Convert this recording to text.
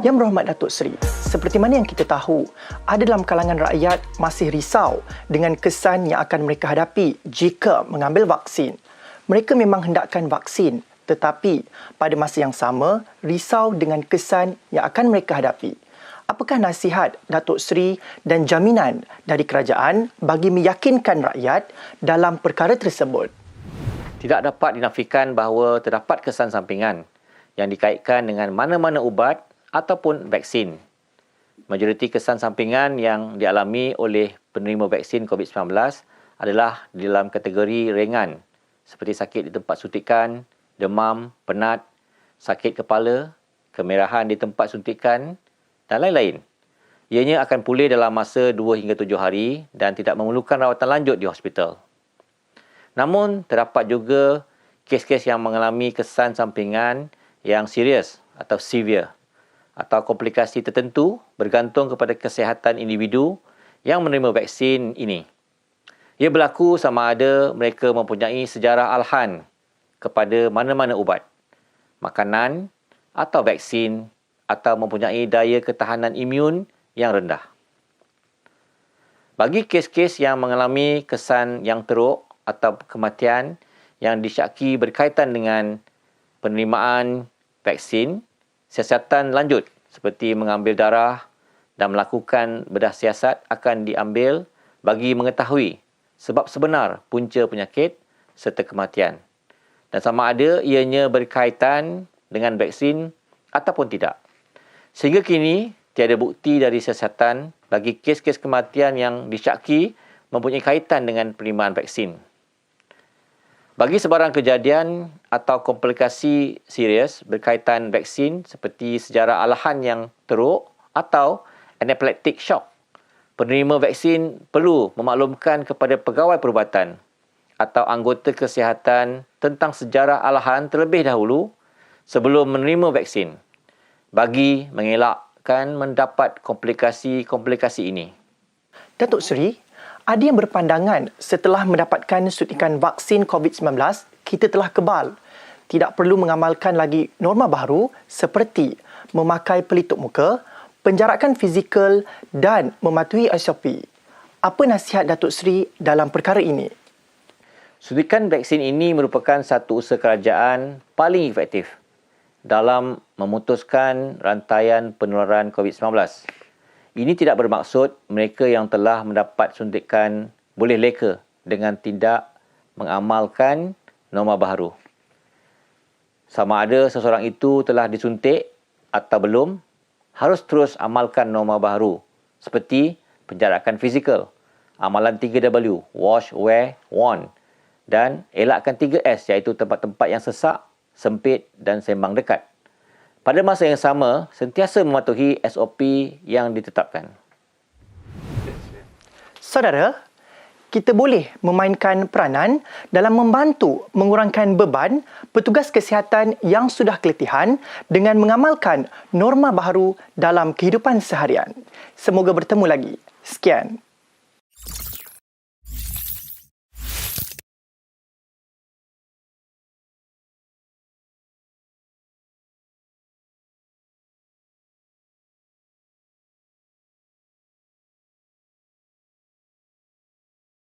Yang berhormat Datuk Seri, seperti mana yang kita tahu, ada dalam kalangan rakyat masih risau dengan kesan yang akan mereka hadapi jika mengambil vaksin. Mereka memang hendakkan vaksin, tetapi pada masa yang sama, risau dengan kesan yang akan mereka hadapi. Apakah nasihat Datuk Seri dan jaminan dari kerajaan bagi meyakinkan rakyat dalam perkara tersebut? Tidak dapat dinafikan bahawa terdapat kesan sampingan yang dikaitkan dengan mana-mana ubat ataupun vaksin. Majoriti kesan sampingan yang dialami oleh penerima vaksin COVID-19 adalah dalam kategori ringan seperti sakit di tempat suntikan, demam, penat, sakit kepala, kemerahan di tempat suntikan dan lain-lain. Ianya akan pulih dalam masa 2 hingga 7 hari dan tidak memerlukan rawatan lanjut di hospital. Namun, terdapat juga kes-kes yang mengalami kesan sampingan yang serius atau severe atau komplikasi tertentu bergantung kepada kesihatan individu yang menerima vaksin ini. Ia berlaku sama ada mereka mempunyai sejarah alhan kepada mana-mana ubat, makanan atau vaksin atau mempunyai daya ketahanan imun yang rendah. Bagi kes-kes yang mengalami kesan yang teruk atau kematian yang disyaki berkaitan dengan penerimaan vaksin, siasatan lanjut seperti mengambil darah dan melakukan bedah siasat akan diambil bagi mengetahui sebab sebenar punca penyakit serta kematian dan sama ada ianya berkaitan dengan vaksin ataupun tidak. Sehingga kini, tiada bukti dari siasatan bagi kes-kes kematian yang disyaki mempunyai kaitan dengan penerimaan vaksin. Bagi sebarang kejadian atau komplikasi serius berkaitan vaksin seperti sejarah alahan yang teruk atau anaphylactic shock, penerima vaksin perlu memaklumkan kepada pegawai perubatan atau anggota kesihatan tentang sejarah alahan terlebih dahulu sebelum menerima vaksin bagi mengelakkan mendapat komplikasi-komplikasi ini. Datuk Seri, ada yang berpandangan setelah mendapatkan suntikan vaksin COVID-19, kita telah kebal. Tidak perlu mengamalkan lagi norma baru seperti memakai pelitup muka, penjarakan fizikal dan mematuhi SOP. Apa nasihat Datuk Seri dalam perkara ini? Suntikan vaksin ini merupakan satu usaha kerajaan paling efektif dalam memutuskan rantaian penularan COVID-19. Ini tidak bermaksud mereka yang telah mendapat suntikan boleh leka dengan tidak mengamalkan norma baharu. Sama ada seseorang itu telah disuntik atau belum, harus terus amalkan norma baharu seperti penjarakan fizikal, amalan 3W, wash, wear, warn dan elakkan 3S iaitu tempat-tempat yang sesak, sempit dan sembang dekat. Pada masa yang sama, sentiasa mematuhi SOP yang ditetapkan. Saudara, kita boleh memainkan peranan dalam membantu mengurangkan beban petugas kesihatan yang sudah keletihan dengan mengamalkan norma baharu dalam kehidupan seharian. Semoga bertemu lagi. Sekian.